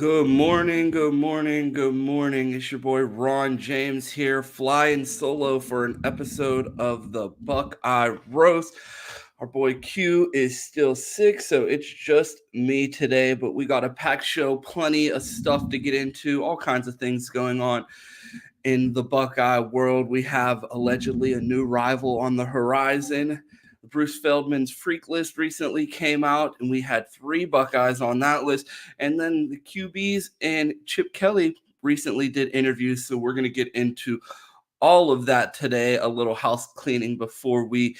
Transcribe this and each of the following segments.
Good morning, good morning, good morning. It's your boy Ron James here, flying solo for an episode of the Buckeye Roast. Our boy Q is still sick, so it's just me today, but we got a packed show, plenty of stuff to get into, all kinds of things going on in the Buckeye world. We have allegedly a new rival on the horizon. Bruce Feldman's freak list recently came out, and we had 3 Buckeyes on that list. And then the QBs and Chip Kelly recently did interviews, so we're going to get into all of that today. A little house cleaning before we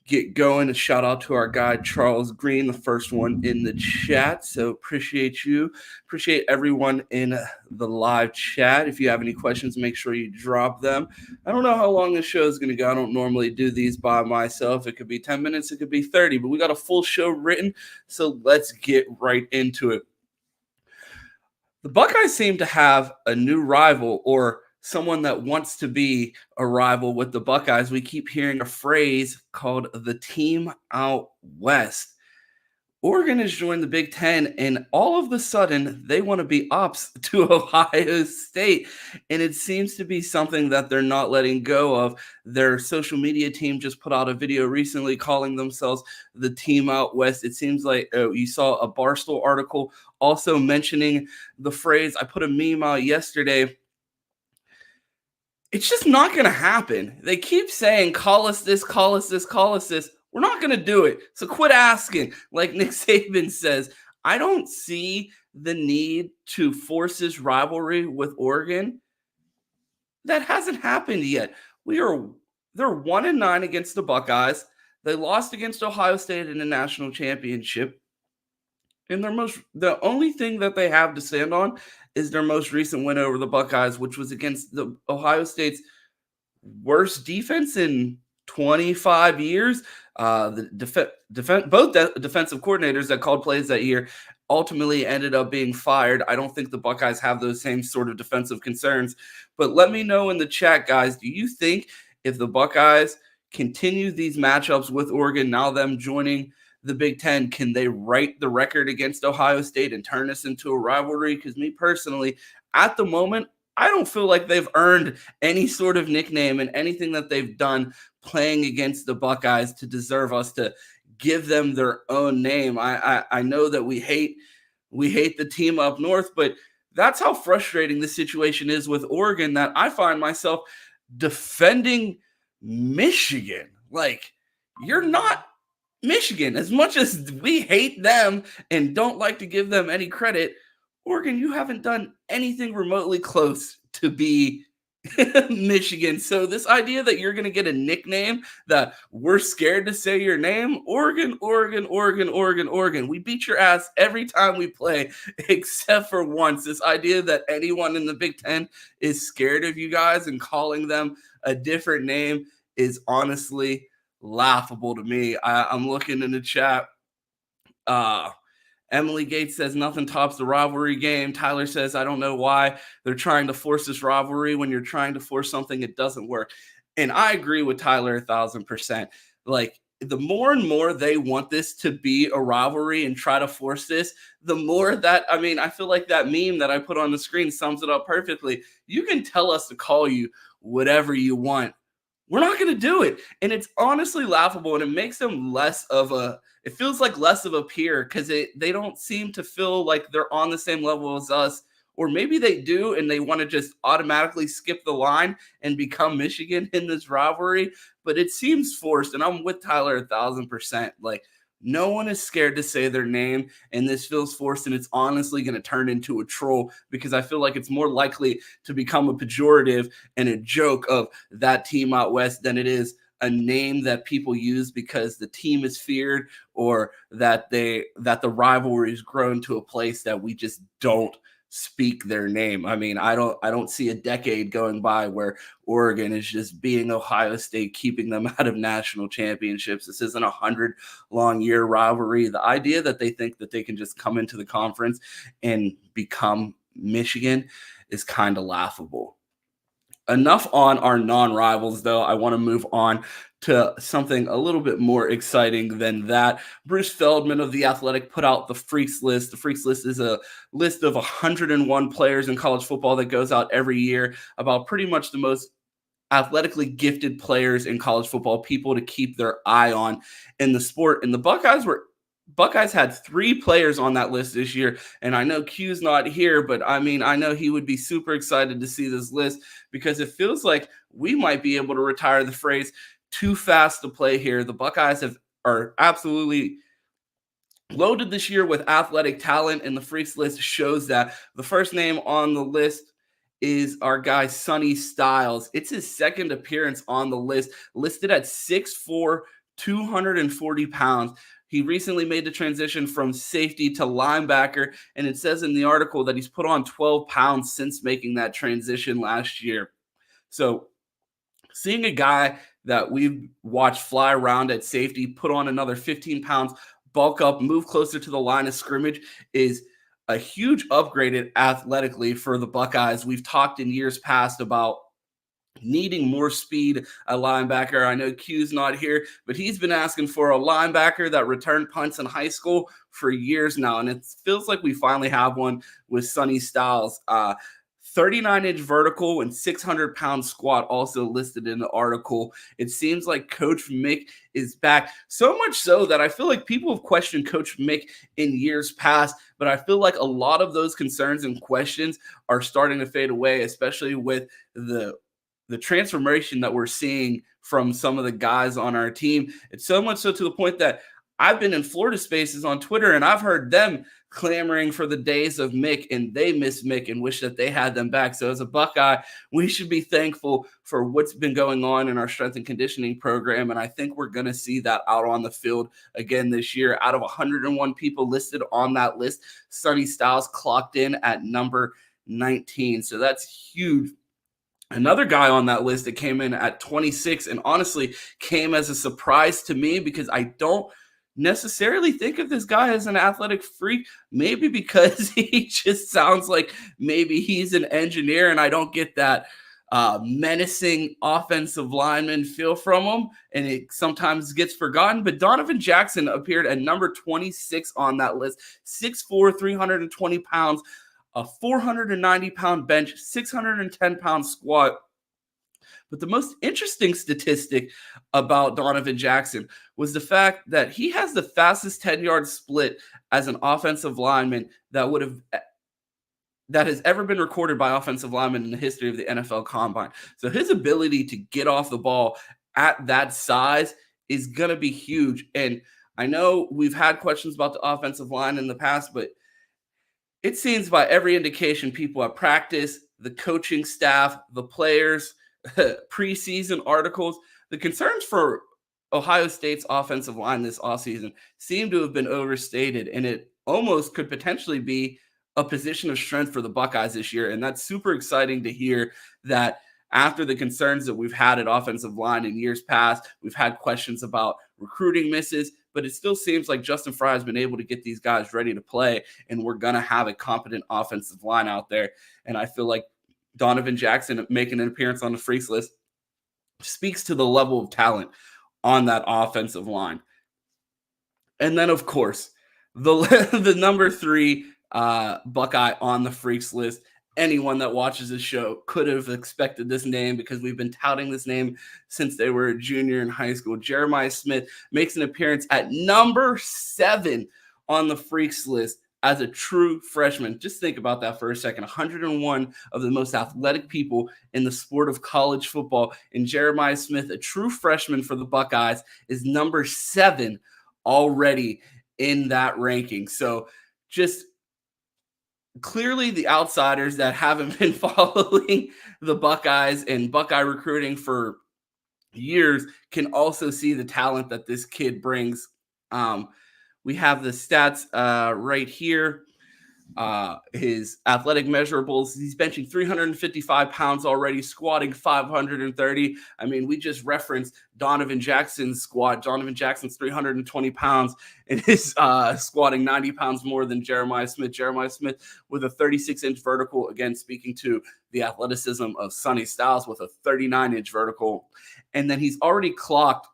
get going. A shout out to our guy Charles Green, the first one in the chat. So appreciate you. Appreciate everyone in the live chat. If you have any questions, make sure you drop them. I don't know how long this show is going to go. I don't normally do these by myself. It could be 10 minutes, it could be 30, but we got a full show written. So let's get right into it. The Buckeyes seem to have a new rival, or someone that wants to be a rival with the Buckeyes. We keep hearing a phrase called the team out west. Oregon has joined the Big Ten, and all of a sudden, they want to be ops to Ohio State. And it seems to be something that they're not letting go of. Their social media team just put out a video recently calling themselves the team out west. It seems like you saw a Barstool article also mentioning the phrase. I put a meme out yesterday. It's just not going to happen. They keep saying, call us this, call us this, call us this. We're not going to do it. So quit asking. Like Nick Saban says, I don't see the need to force this rivalry with Oregon. That hasn't happened yet. They're 1-9 against the Buckeyes. They lost against Ohio State in the national championship. And the only thing that they have to stand on is their most recent win over the Buckeyes, which was against the Ohio State's worst defense in 25 years. Both defensive coordinators that called plays that year ultimately ended up being fired. I don't think the Buckeyes have those same sort of defensive concerns. But let me know in the chat, guys, do you think if the Buckeyes continue these matchups with Oregon, now them joining the Big Ten, can they write the record against Ohio State and turn this into a rivalry? Because me personally, at the moment, I don't feel like they've earned any sort of nickname and anything that they've done playing against the Buckeyes to deserve us to give them their own name. I know that we hate the team up north, but that's how frustrating the situation is with Oregon, that I find myself defending Michigan. Like, you're not Michigan. As much as we hate them and don't like to give them any credit, Oregon, you haven't done anything remotely close to be Michigan. So this idea that you're going to get a nickname that we're scared to say your name, Oregon, Oregon, Oregon, Oregon, Oregon. We beat your ass every time we play, except for once. This idea that anyone in the Big Ten is scared of you guys and calling them a different name is honestly laughable to me. I'm looking in the chat. Emily Gates says nothing tops the rivalry game. Tyler says, I don't know why they're trying to force this rivalry. When you're trying to force something, it doesn't work. And I agree with Tyler 1,000%. Like, the more and more they want this to be a rivalry and try to force this, the more that, I feel like that meme that I put on the screen sums it up perfectly. You can tell us to call you whatever you want. We're not going to do it. And it's honestly laughable, and it makes them it feels like less of a peer, because they don't seem to feel like they're on the same level as us. Or maybe they do, and they want to just automatically skip the line and become Michigan in this rivalry. But it seems forced, and I'm with Tyler 1,000%. Like, no one is scared to say their name, and this feels forced, and it's honestly going to turn into a troll, because I feel like it's more likely to become a pejorative and a joke of that team out west than it is a name that people use because the team is feared, or that the rivalry has grown to a place that we just don't speak their name. I don't see a decade going by where Oregon is just being Ohio State, keeping them out of national championships. This isn't 100-long-year rivalry. The idea that they think that they can just come into the conference and become Michigan is kind of laughable. Enough on our non-rivals, though. I want to move on to something a little bit more exciting than that. Bruce Feldman of The Athletic put out the Freaks List. The Freaks List is a list of 101 players in college football that goes out every year about pretty much the most athletically gifted players in college football, people to keep their eye on in the sport. And the Buckeyes had 3 players on that list this year. And I know Q's not here, but I mean, I know he would be super excited to see this list because it feels like we might be able to retire the phrase too fast to play here. The Buckeyes are absolutely loaded this year with athletic talent, and the Freaks List shows that. The first name on the list is our guy Sonny Styles. It's his second appearance on the list, listed at 6'4", 240 pounds. He recently made the transition from safety to linebacker, and it says in the article that he's put on 12 pounds since making that transition last year. So seeing a guy that we've watched fly around at safety put on another 15 pounds, bulk up, move closer to the line of scrimmage is a huge upgrade athletically for the Buckeyes. We've talked in years past about needing more speed at linebacker. I know Q's not here, but he's been asking for a linebacker that returned punts in high school for years now, and it feels like we finally have one with Sonny Styles. 39-inch vertical and 600-pound squat also listed in the article. It seems like Coach Mick is back, so much so that I feel like people have questioned Coach Mick in years past, but I feel like a lot of those concerns and questions are starting to fade away, especially with the transformation that we're seeing from some of the guys on our team. It's so much so to the point that I've been in Florida Spaces on Twitter, and I've heard them clamoring for the days of Mick, and they miss Mick and wish that they had them back. So as a Buckeye, we should be thankful for what's been going on in our strength and conditioning program, and I think we're going to see that out on the field again this year. Out of 101 people listed on that list, Sonny Styles clocked in at number 19. So that's huge. Another guy on that list that came in at 26 and honestly came as a surprise to me because I don't necessarily think of this guy as an athletic freak, maybe because he just sounds like maybe he's an engineer and I don't get that menacing offensive lineman feel from him, and it sometimes gets forgotten. But Donovan Jackson appeared at number 26 on that list, 6'4", 320 pounds, a 490-pound bench, 610-pound squat. But the most interesting statistic about Donovan Jackson was the fact that he has the fastest 10-yard split as an offensive lineman that has ever been recorded by offensive linemen in the history of the NFL Combine. So his ability to get off the ball at that size is going to be huge. And I know we've had questions about the offensive line in the past, but it seems by every indication, people at practice, the coaching staff, the players, preseason articles, the concerns for Ohio State's offensive line this offseason seem to have been overstated, and it almost could potentially be a position of strength for the Buckeyes this year. And that's super exciting to hear that after the concerns that we've had at offensive line in years past, we've had questions about recruiting misses, but it still seems like Justin Fry has been able to get these guys ready to play, and we're going to have a competent offensive line out there. And I feel like Donovan Jackson making an appearance on the Freaks List speaks to the level of talent on that offensive line. And then, of course, the number 3 Buckeye on the Freaks List. Anyone that watches this show could have expected this name because we've been touting this name since they were a junior in high school. Jeremiah Smith makes an appearance at number 7 on the Freaks List as a true freshman. Just think about that for a second. 101 of the most athletic people in the sport of college football. And Jeremiah Smith, a true freshman for the Buckeyes, is number 7 already in that ranking. So just clearly the outsiders that haven't been following the Buckeyes and Buckeye recruiting for years can also see the talent that this kid brings. We have the stats right here. his athletic measurables. He's benching 355 pounds already, squatting 530. I mean, we just referenced Donovan Jackson's squat. Donovan Jackson's 320 pounds and is squatting 90 pounds more than Jeremiah Smith. Jeremiah Smith with a 36-inch vertical, again, speaking to the athleticism of Sonny Styles with a 39-inch vertical. And then he's already clocked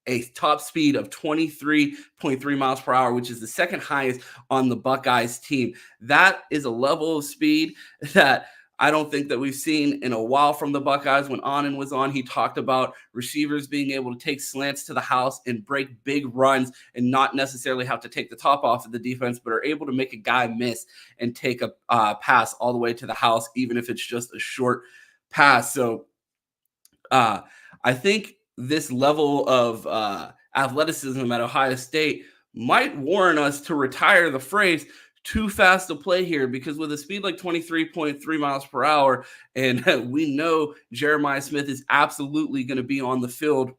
a top speed of 23.3 miles per hour, which is the second highest on the Buckeyes team. That is a level of speed that I don't think that we've seen in a while from the Buckeyes. When Anand was on, he talked about receivers being able to take slants to the house and break big runs and not necessarily have to take the top off of the defense, but are able to make a guy miss and take a pass all the way to the house, even if it's just a short pass. So I think this level of athleticism at Ohio State might warrant us to retire the phrase too fast to play here, because with a speed like 23.3 miles per hour, and we know Jeremiah Smith is absolutely going to be on the field,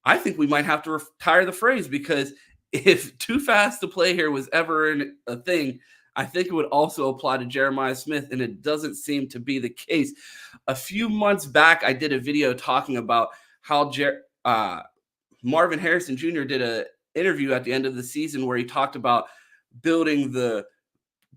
I think we might have to retire the phrase, because if too fast to play here was ever a thing, I think it would also apply to Jeremiah Smith, and it doesn't seem to be the case. A few months back, I did a video talking about how Marvin Harrison Jr. did an interview at the end of the season where he talked about building the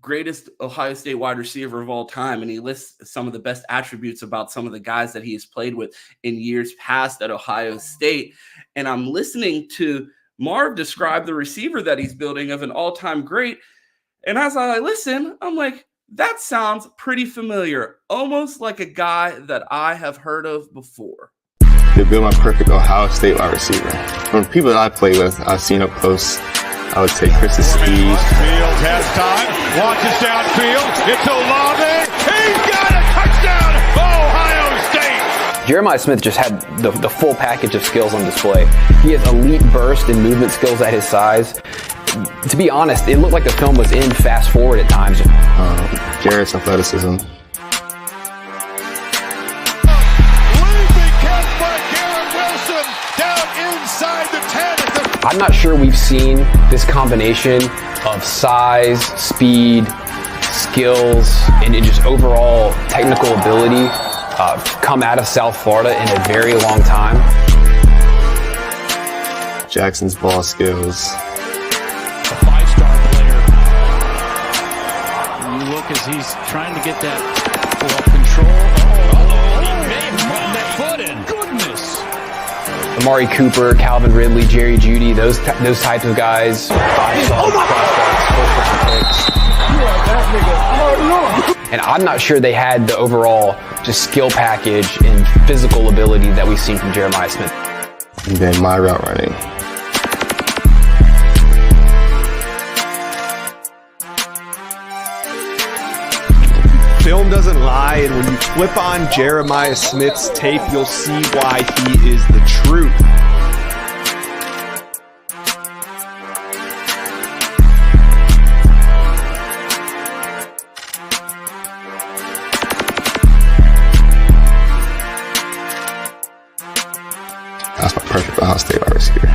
greatest Ohio State wide receiver of all time, and he lists some of the best attributes about some of the guys that he has played with in years past at Ohio State. And I'm listening to Marv describe the receiver that he's building of an all-time great, and as I listen, I'm like, that sounds pretty familiar, almost like a guy that I have heard of before. To build my perfect Ohio State wide receiver. From people that I play with, I've seen up close, I would say Chris's speed. Fields has time, launches downfield, it's Olave, he's got a touchdown, Ohio State! Jeremiah Smith just had the full package of skills on display. He has elite burst and movement skills at his size. To be honest, it looked like the film was in fast forward at times. Jarrett's athleticism. I'm not sure we've seen this combination of size, speed, skills, and just overall technical ability come out of South Florida in a very long time. Jackson's ball skills. A five-star player. You look as he's trying to get that ball control. He may run that foot in. Goodness. Amari Cooper, Calvin Ridley, Jerry Jeudy, those types of guys. Five-star prospects, first-round picks. And I'm not sure they had the overall just skill package and physical ability that we've seen from Jeremiah Smith. And then my route running. Film doesn't lie, and when you flip on Jeremiah Smith's tape, you'll see why he is the truth. That's my perfect Ohio State wide receiver.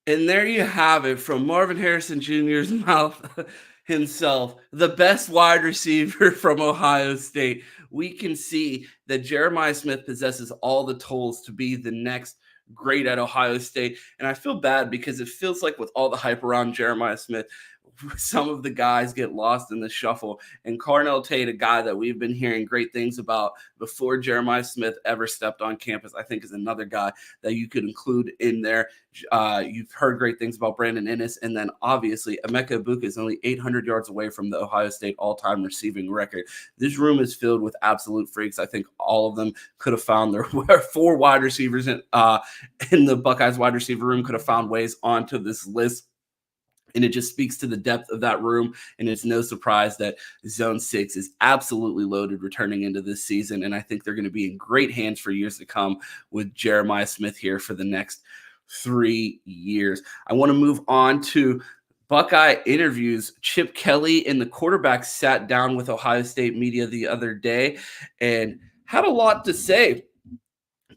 And there you have it, from Marvin Harrison Jr.'s mouth himself, the best wide receiver from Ohio State. We can see that Jeremiah Smith possesses all the tools to be the next great at Ohio State. And I feel bad because it feels like with all the hype around Jeremiah Smith, some of the guys get lost in the shuffle. And Carnell Tate, a guy that we've been hearing great things about before Jeremiah Smith ever stepped on campus, I think is another guy that you could include in there. You've heard great things about Brandon Inniss. And then obviously Emeka Egbuka is only 800 yards away from the Ohio State all-time receiving record. This room is filled with absolute freaks. I think all of them could have found their four wide receivers in the Buckeyes wide receiver room could have found ways onto this list. And it just speaks to the depth of that room. And it's no surprise that Zone 6 is absolutely loaded returning into this season. And I think they're going to be in great hands for years to come with Jeremiah Smith here for the next 3 years. I want to move on to Buckeye interviews. Chip Kelly and the quarterback sat down with Ohio State media the other day and had a lot to say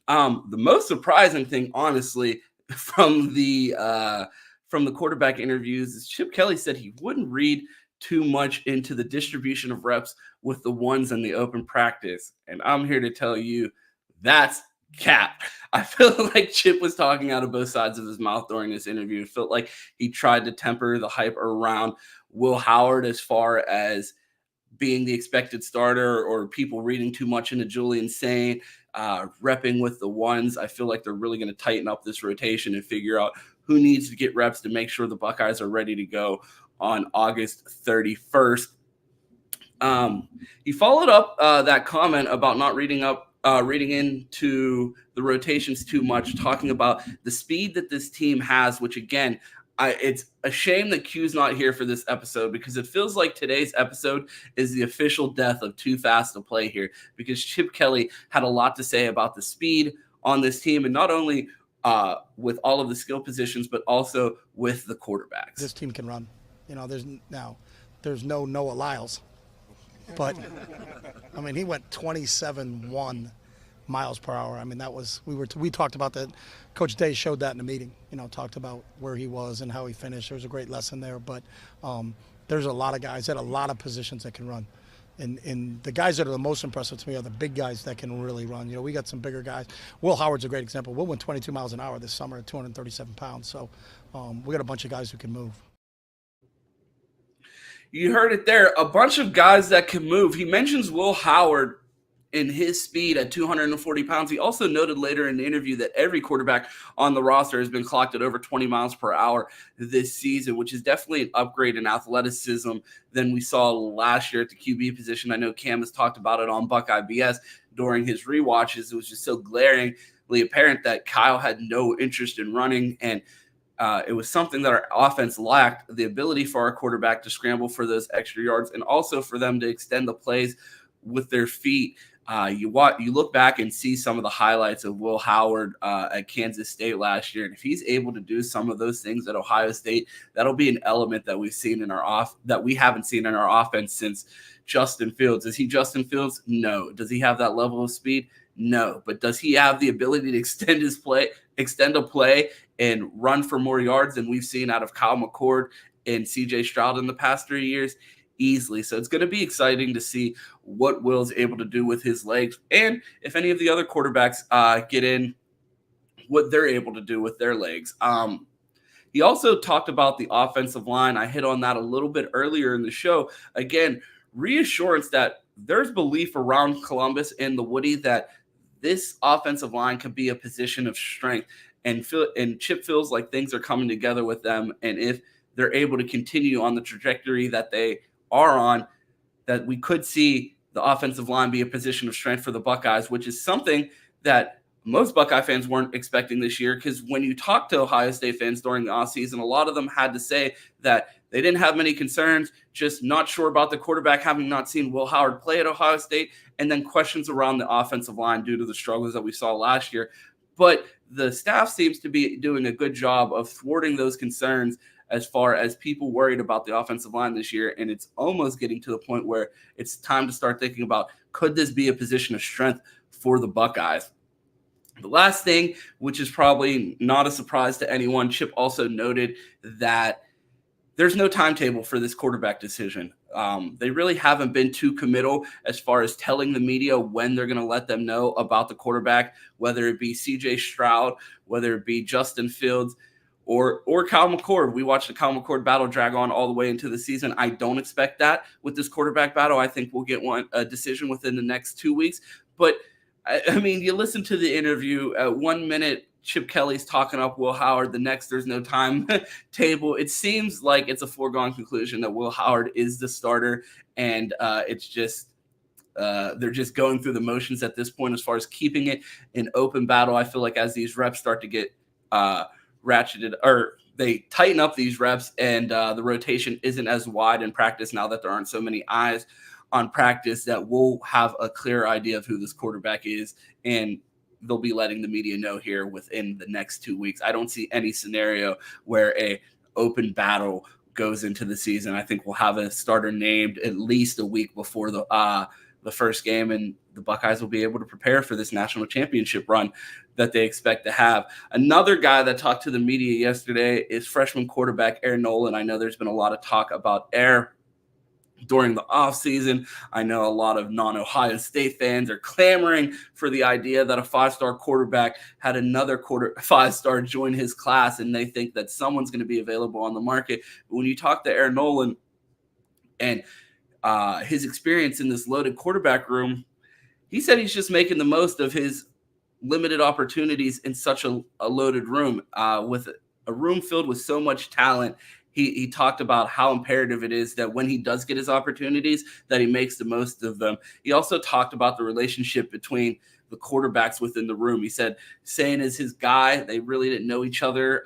The most surprising thing, honestly, from the quarterback interviews is Chip Kelly said he wouldn't read too much into the distribution of reps with the ones in the open practice. And I'm here to tell you that's cap. I feel like Chip was talking out of both sides of his mouth during this interview. It felt like he tried to temper the hype around Will Howard as far as being the expected starter, or people reading too much into Julian saying, repping with the ones. I feel like they're really going to tighten up this rotation and figure out who needs to get reps to make sure the Buckeyes are ready to go on August 31st. He followed up that comment about not reading into the rotations too much, talking about the speed that this team has, which again, it's a shame that Q's not here for this episode, because it feels like today's episode is the official death of Too Fast to Play here, because Chip Kelly had a lot to say about the speed on this team, and not only with all of the skill positions, but also with the quarterbacks. This team can run. There's no Noah Lyles, but I mean, he went 27.1 miles per hour. I mean, that was, we talked about that. Coach Day showed that in the meeting, talked about where he was and how he finished. There was a great lesson there, but there's a lot of guys at a lot of positions that can run. And the guys that are the most impressive to me are the big guys that can really run. We got some bigger guys. Will Howard's a great example. Will went 22 miles an hour this summer at 237 pounds. So we got a bunch of guys who can move. You heard it there. A bunch of guys that can move. He mentions Will Howard in his speed at 240 pounds. He also noted later in the interview that every quarterback on the roster has been clocked at over 20 miles per hour this season, which is definitely an upgrade in athleticism than we saw last year at the QB position. I know Cam has talked about it on Buckeye BS during his rewatches. It was just so glaringly apparent that Kyle had no interest in running, and it was something that our offense lacked, the ability for our quarterback to scramble for those extra yards and also for them to extend the plays with their feet. You look back and see some of the highlights of Will Howard at Kansas State last year, and if he's able to do some of those things at Ohio State, that'll be an element that we've seen in that we haven't seen in our offense since Justin Fields. Is he Justin Fields? No. Does he have that level of speed? No. But does he have the ability to extend a play and run for more yards than we've seen out of Kyle McCord and CJ Stroud in the past 3 years? Easily. So it's going to be exciting to see what Will's able to do with his legs, and if any of the other quarterbacks get in, what they're able to do with their legs. He also talked about the offensive line. I hit on that a little bit earlier in the show. Again, reassurance that there's belief around Columbus and the Woody that this offensive line could be a position of strength, and Chip feels like things are coming together with them, and if they're able to continue on the trajectory that they are on, that we could see the offensive line be a position of strength for the Buckeyes, which is something that most Buckeye fans weren't expecting this year, because when you talk to Ohio State fans during the offseason, a lot of them had to say that they didn't have many concerns, just not sure about the quarterback, having not seen Will Howard play at Ohio State, and then questions around the offensive line due to the struggles that we saw last year. But the staff seems to be doing a good job of thwarting those concerns as far as people worried about the offensive line this year. And it's almost getting to the point where it's time to start thinking about, could this be a position of strength for the Buckeyes? The last thing, which is probably not a surprise to anyone, Chip also noted that there's no timetable for this quarterback decision. They really haven't been too committal as far as telling the media when they're going to let them know about the quarterback, whether it be CJ Stroud, whether it be Justin Fields, or Kyle McCord. We watched the Kyle McCord battle drag on all the way into the season. I don't expect that with this quarterback battle. I think we'll get a decision within the next 2 weeks. But, I mean, you listen to the interview. 1 minute, Chip Kelly's talking up Will Howard. The next, there's no timetable. It seems like it's a foregone conclusion that Will Howard is the starter, and it's just they're just going through the motions at this point as far as keeping it an open battle. I feel like as these reps start to get ratcheted, or they tighten up these reps, and the rotation isn't as wide in practice now that there aren't so many eyes on practice, that we'll have a clear idea of who this quarterback is, and they'll be letting the media know here within the next 2 weeks. I don't see any scenario where a open battle goes into the season. I think we'll have a starter named at least a week before the the first game, and the Buckeyes will be able to prepare for this national championship run that they expect to have. Another guy that talked to the media yesterday is freshman quarterback Air Nolan. I know there's been a lot of talk about Air during the offseason. I know a lot of non-Ohio State fans are clamoring for the idea that a 5-star quarterback had another 5-star join his class, and they think that someone's going to be available on the market. But when you talk to Air Nolan and his experience in this loaded quarterback room, he said he's just making the most of his limited opportunities in such a loaded room with a room filled with so much talent. He talked about how imperative it is that when he does get his opportunities, that he makes the most of them. He also talked about the relationship between the quarterbacks within the room. He said Sane is his guy. They really didn't know each other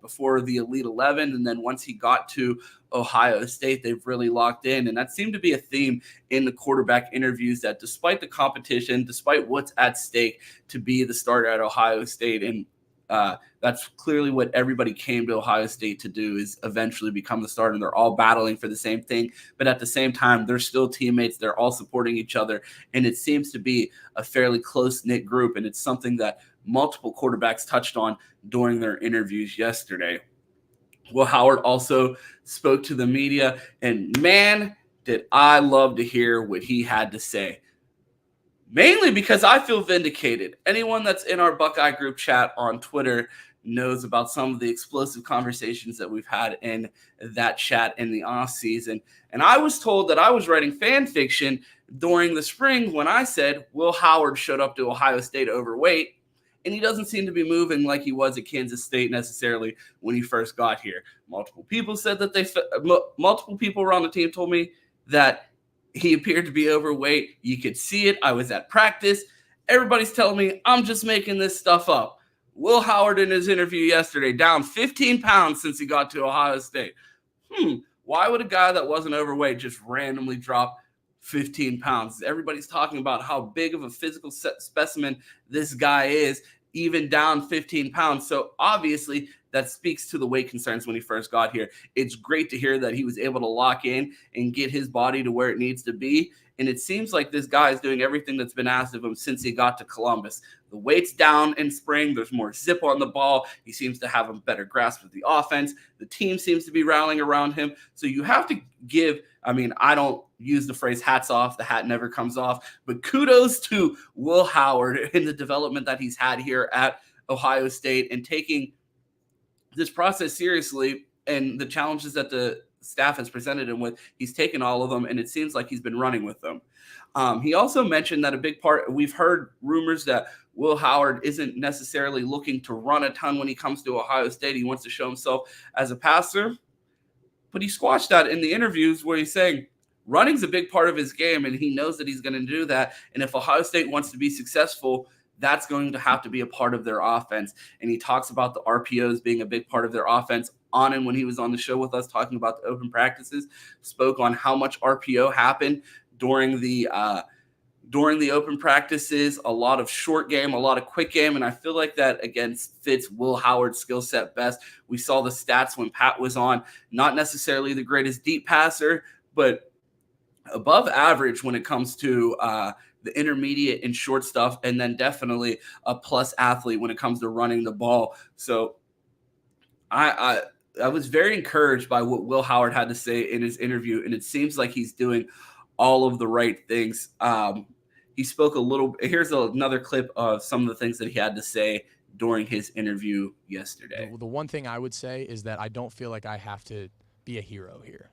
before the Elite 11. And then once he got to Ohio State, they've really locked in. And that seemed to be a theme in the quarterback interviews, that despite the competition, despite what's at stake, to be the starter at Ohio State. And that's clearly what everybody came to Ohio State to do, is eventually become the starter. And they're all battling for the same thing, but at the same time, they're still teammates. They're all supporting each other, and it seems to be a fairly close-knit group, and it's something that multiple quarterbacks touched on during their interviews yesterday. Will Howard also spoke to the media, and man, did I love to hear what he had to say. Mainly because I feel vindicated. Anyone that's in our Buckeye group chat on Twitter knows about some of the explosive conversations that we've had in that chat in the off season. And I was told that I was writing fan fiction during the spring when I said Will Howard showed up to Ohio State overweight, and he doesn't seem to be moving like he was at Kansas State necessarily when he first got here. Multiple people said that multiple people around the team told me that he appeared to be overweight. You could see it. I was at practice. Everybody's telling me I'm just making this stuff up. Will Howard, in his interview yesterday, down 15 pounds since he got to Ohio State. Why would a guy that wasn't overweight just randomly drop 15 pounds? Everybody's talking about how big of a physical specimen this guy is, even down 15 pounds. So obviously that speaks to the weight concerns when he first got here. It's great to hear that he was able to lock in and get his body to where it needs to be. And it seems like this guy is doing everything that's been asked of him since he got to Columbus. The weight's down in spring. There's more zip on the ball. He seems to have a better grasp of the offense. The team seems to be rallying around him. So you have to give, I don't use the phrase hats off. The hat never comes off. But kudos to Will Howard in the development that he's had here at Ohio State and taking this process seriously, and the challenges that the staff has presented him with. He's taken all of them, and it seems like he's been running with them. He also mentioned that a big part, we've heard rumors that Will Howard isn't necessarily looking to run a ton when he comes to Ohio State. He wants to show himself as a passer, but he squashed that in the interviews where he's saying running's a big part of his game, and he knows that he's going to do that. And if Ohio State wants to be successful, that's going to have to be a part of their offense. And he talks about the RPOs being a big part of their offense. On and when he was on the show with us talking about the open practices, spoke on how much RPO happened during the open practices, a lot of short game, a lot of quick game. And I feel like that, again, fits Will Howard's skill set best. We saw the stats when Pat was on, not necessarily the greatest deep passer, but above average when it comes to the intermediate and short stuff, and then definitely a plus athlete when it comes to running the ball. So I was very encouraged by what Will Howard had to say in his interview, and it seems like he's doing all of the right things. He spoke a little. Here's another clip of some of the things that he had to say during his interview yesterday. The one thing I would say is that I don't feel like I have to be a hero here.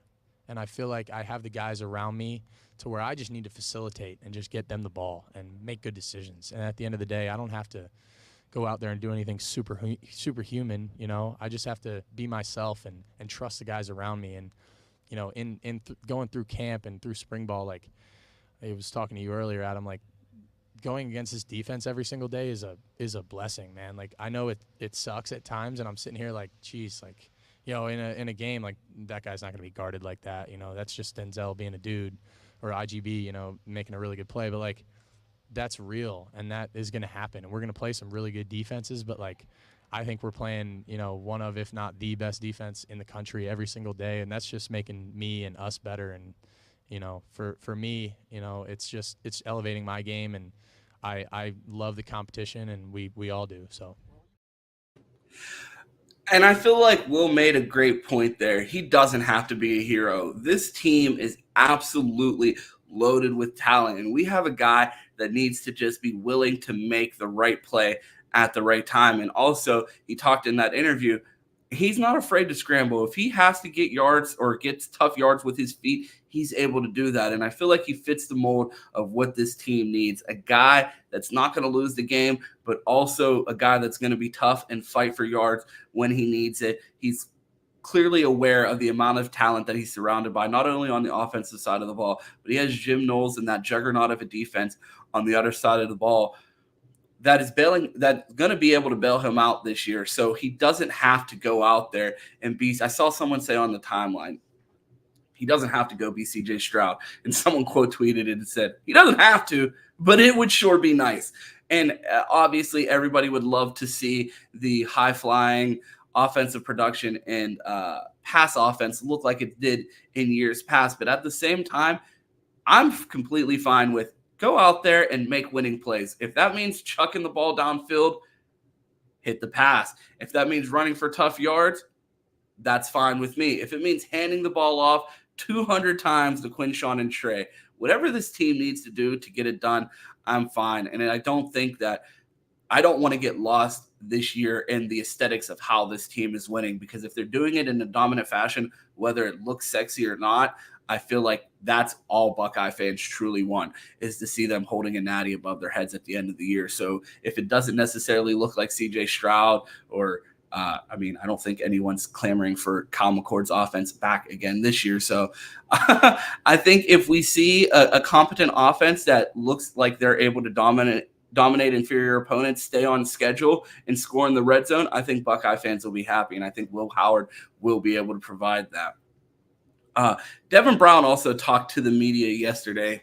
And I feel like I have the guys around me to where I just need to facilitate and just get them the ball and make good decisions. And at the end of the day, I don't have to go out there and do anything superhuman, you know. I just have to be myself and trust the guys around me. And, you know, going through camp and through spring ball, like I was talking to you earlier, Adam, like going against this defense every single day is a blessing, man. Like I know it sucks at times, and I'm sitting here like, geez, like, you know, in a game, like that guy's not going to be guarded like that. You know, that's just Denzel being a dude, or IGB, you know, making a really good play. But, like, that's real, and that is going to happen. And we're going to play some really good defenses. But, like, I think we're playing, you know, one of, if not the best defense in the country every single day. And that's just making me and us better. And, for me, it's elevating my game, and I love the competition, and we all do. So. And I feel like Will made a great point there. He doesn't have to be a hero. This team is absolutely loaded with talent, and we have a guy that needs to just be willing to make the right play at the right time. And also, he talked in that interview, he's not afraid to scramble. If he has to get yards or gets tough yards with his feet, he's able to do that. And I feel like he fits the mold of what this team needs. A guy that's not going to lose the game, but also a guy that's going to be tough and fight for yards when he needs it. He's clearly aware of the amount of talent that he's surrounded by, not only on the offensive side of the ball, but he has Jim Knowles and that juggernaut of a defense on the other side of the ball that's going to be able to bail him out this year. So he doesn't have to go out there and be. I saw someone say on the timeline, he doesn't have to go be CJ Stroud. And someone quote tweeted it and said, he doesn't have to, but it would sure be nice. And obviously everybody would love to see the high flying offensive production and pass offense look like it did in years past. But at the same time, I'm completely fine with go out there and make winning plays. If that means chucking the ball downfield, hit the pass. If that means running for tough yards, that's fine with me. If it means handing the ball off 200 times to Quinshawn and Trey, whatever this team needs to do to get it done, I'm fine. And I don't want to get lost this year in the aesthetics of how this team is winning, because if they're doing it in a dominant fashion, whether it looks sexy or not, I feel like that's all Buckeye fans truly want, is to see them holding a natty above their heads at the end of the year. So if it doesn't necessarily look like CJ Stroud or I don't think anyone's clamoring for Kyle McCord's offense back again this year. So I think if we see a competent offense that looks like they're able to dominate inferior opponents, stay on schedule, and score in the red zone, I think Buckeye fans will be happy, and I think Will Howard will be able to provide that. Devin Brown also talked to the media yesterday.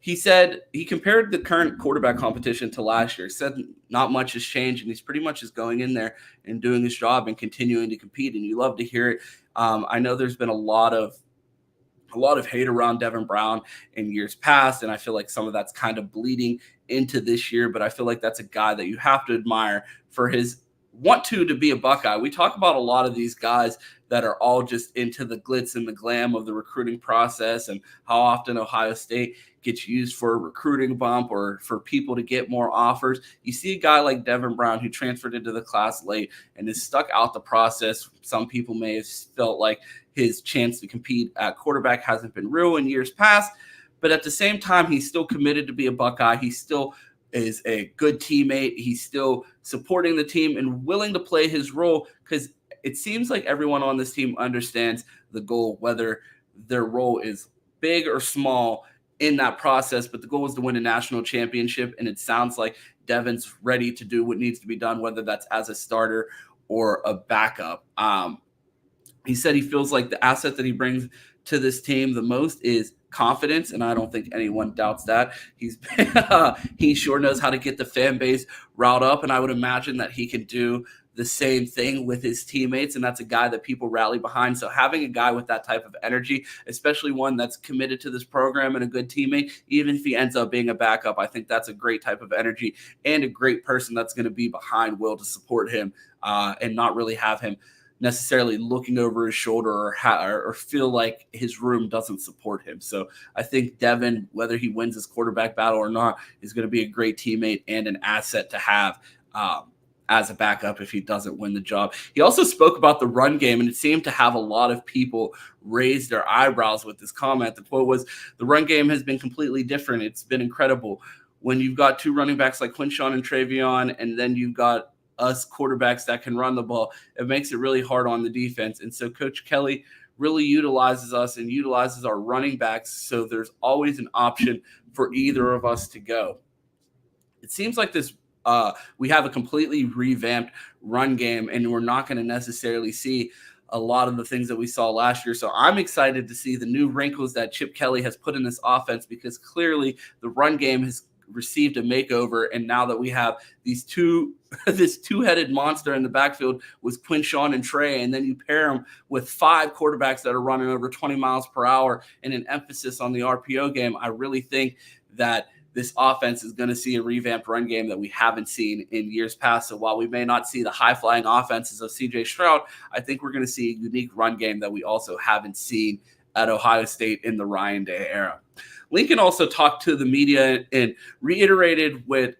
He said he compared the current quarterback competition to last year, said not much has changed, and he's pretty much just going in there and doing his job and continuing to compete, and you love to hear it. I know there's been a lot of hate around Devin Brown in years past, and I feel like some of that's kind of bleeding into this year, but I feel like that's a guy that you have to admire for his want to be a Buckeye. We talk about a lot of these guys that are all just into the glitz and the glam of the recruiting process and how often Ohio State gets used for a recruiting bump or for people to get more offers. You see a guy like Devin Brown who transferred into the class late and is stuck out the process. Some people may have felt like his chance to compete at quarterback hasn't been real in years past, but at the same time, he's still committed to be a Buckeye. He still is a good teammate. He's still supporting the team and willing to play his role, because it seems like everyone on this team understands the goal, whether their role is big or small in that process. But the goal is to win a national championship, and it sounds like Devin's ready to do what needs to be done, whether that's as a starter or a backup. He said he feels like the asset that he brings to this team the most is confidence, and I don't think anyone doubts that. He sure knows how to get the fan base riled up, and I would imagine that he can do the same thing with his teammates, and that's a guy that people rally behind. So having a guy with that type of energy, especially one that's committed to this program and a good teammate, even if he ends up being a backup, I think that's a great type of energy and a great person that's going to be behind Will to support him and not really have him necessarily looking over his shoulder or feel like his room doesn't support him. So I think Devin, whether he wins his quarterback battle or not, is going to be a great teammate and an asset to have as a backup if he doesn't win the job. He also spoke about the run game, and it seemed to have a lot of people raise their eyebrows with this comment. The quote was, "The run game has been completely different. It's been incredible. When you've got two running backs like Quinshawn and Travion, and then you've got us quarterbacks that can run the ball, it makes it really hard on the defense." And so Coach Kelly really utilizes us and utilizes our running backs, so there's always an option for either of us to go. It seems like we have a completely revamped run game, and we're not going to necessarily see a lot of the things that we saw last year. So I'm excited to see the new wrinkles that Chip Kelly has put in this offense, because clearly the run game has received a makeover, and now that we have these this two-headed monster in the backfield with Quinshawn and Trey, and then you pair them with 5 quarterbacks that are running over 20 miles per hour and an emphasis on the RPO game, I really think that this offense is going to see a revamped run game that we haven't seen in years past. So while we may not see the high-flying offenses of C.J. Stroud, I think we're going to see a unique run game that we also haven't seen at Ohio State in the Ryan Day era. Lincoln also talked to the media and reiterated what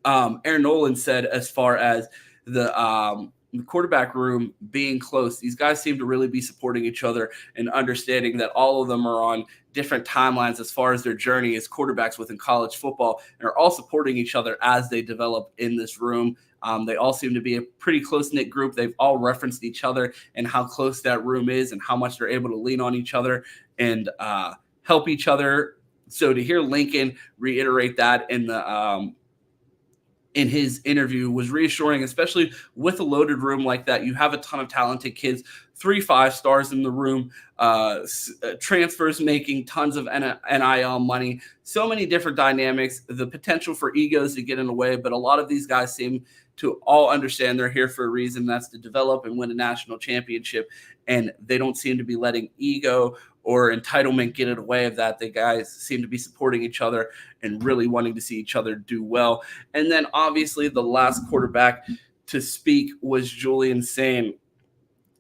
Aaron Nolan said as far as the quarterback room being close. These guys seem to really be supporting each other and understanding that all of them are on different timelines as far as their journey as quarterbacks within college football, and are all supporting each other as they develop in this room. They all seem to be a pretty close-knit group. They've all referenced each other and how close that room is and how much they're able to lean on each other and help each other. So to hear Lincoln reiterate that in his interview was reassuring, especially with a loaded room like that. You have a ton of talented kids, 3 5-stars in the room, transfers making tons of NIL money, so many different dynamics, the potential for egos to get in the way. But a lot of these guys seem to all understand they're here for a reason. That's to develop and win a national championship. And they don't seem to be letting ego or entitlement get in the way of that. The guys seem to be supporting each other and really wanting to see each other do well. And then obviously the last quarterback to speak was Julian Sain.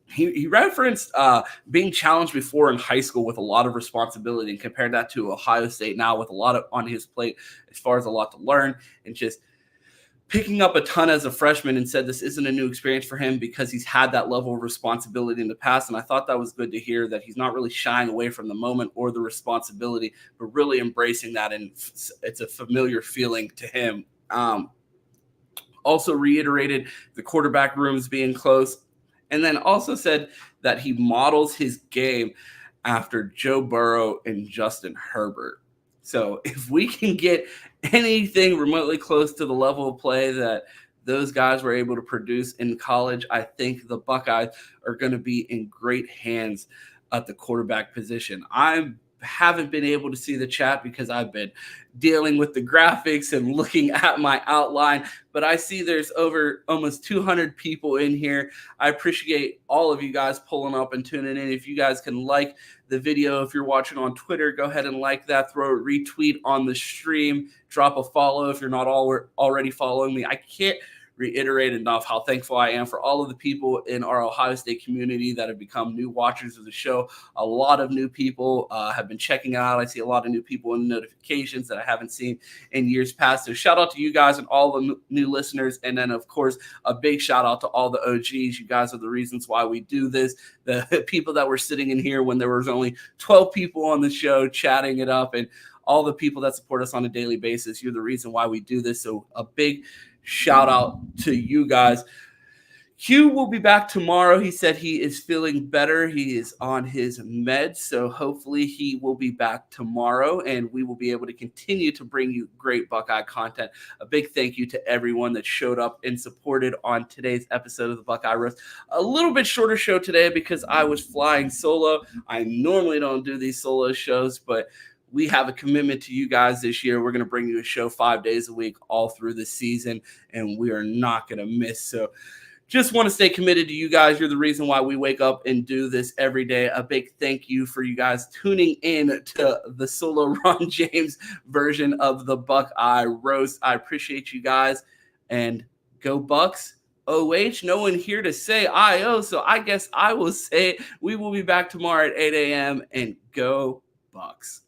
He referenced being challenged before in high school with a lot of responsibility and compared that to Ohio State now with a lot on his plate as far as a lot to learn and just picking up a ton as a freshman, and said this isn't a new experience for him because he's had that level of responsibility in the past. And I thought that was good to hear, that he's not really shying away from the moment or the responsibility, but really embracing that. And it's a familiar feeling to him. Also reiterated the quarterback rooms being close, and then also said that he models his game after Joe Burrow and Justin Herbert. So if we can get anything remotely close to the level of play that those guys were able to produce in college, I think the Buckeyes are going to be in great hands at the quarterback position. I haven't been able to see the chat because I've been dealing with the graphics and looking at my outline, but I see there's over almost 200 people in here. I appreciate all of you guys pulling up and tuning in. If you guys can like the video, if you're watching on Twitter, go ahead and like that, throw a retweet on the stream, drop a follow if you're not already following me. I can't reiterate enough how thankful I am for all of the people in our Ohio State community that have become new watchers of the show. A lot of new people have been checking out. I see a lot of new people in the notifications that I haven't seen in years past. So shout out to you guys and all the new listeners. And then, of course, a big shout out to all the OGs. You guys are the reasons why we do this. The people that were sitting in here when there was only 12 people on the show chatting it up, and all the people that support us on a daily basis. You're the reason why we do this. So a big shout out to you guys. Q will be back tomorrow. He said he is feeling better. He is on his meds, so hopefully he will be back tomorrow, and we will be able to continue to bring you great Buckeye content. A big thank you to everyone that showed up and supported on today's episode of the Buckeye Roast. A little bit shorter show today because I was flying solo. I normally don't do these solo shows, but we have a commitment to you guys this year. We're going to bring you a show 5 days a week all through the season, and we are not going to miss. So just want to stay committed to you guys. You're the reason why we wake up and do this every day. A big thank you for you guys tuning in to the solo Ron James version of the Buckeye Roast. I appreciate you guys, and go Bucks. OH, no one here to say IO, so I guess I will say it. We will be back tomorrow at 8 a.m. and go Bucks.